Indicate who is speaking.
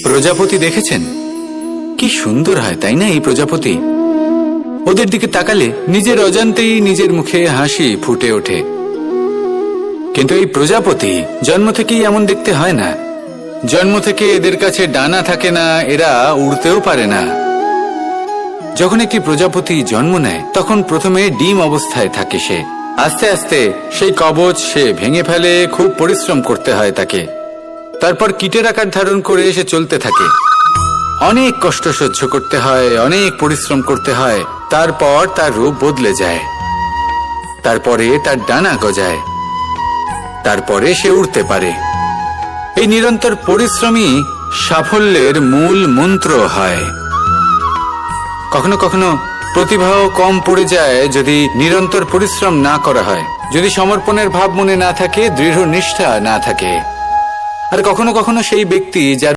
Speaker 1: প্রজাপতি দেখেছেন কি সুন্দর হয়, তাই না? এই প্রজাপতি ওদের দিকে তাকালে নিজের অজান্তেই নিজের মুখে হাসি ফুটে ওঠে। কিন্তু এই প্রজাপতি জন্ম থেকেই এমন দেখতে হয় না। জন্ম থেকে এদের কাছে ডানা থাকে না, এরা উড়তেও পারে না। যখন একটি প্রজাপতি জন্ম নেয় তখন প্রথমে ডিম অবস্থায় থাকে সে। আস্তে আস্তে সেই কবচ সে ভেঙে ফেলে, খুব পরিশ্রম করতে হয় তাকে। তারপর কীটের আকার ধারণ করে সে চলতে থাকে। অনেক কষ্ট সহ্য করতে হয়, অনেক পরিশ্রম করতে হয়। তারপর তার রূপ বদলে যায়, তারপরে তার ডানা গজায়, তারপরে সে উড়তে পারে। এই নিরন্তর পরিশ্রমই সাফল্যের মূল মন্ত্র হয়। কখনো কখনো প্রতিভাও কম পড়ে যায় যদি নিরন্তর পরিশ্রম না করা হয়, যদি সমর্পণের ভাব মনে না থাকে, দৃঢ় নিষ্ঠা না থাকে। আর কখনো কখনো সেই ব্যক্তি যার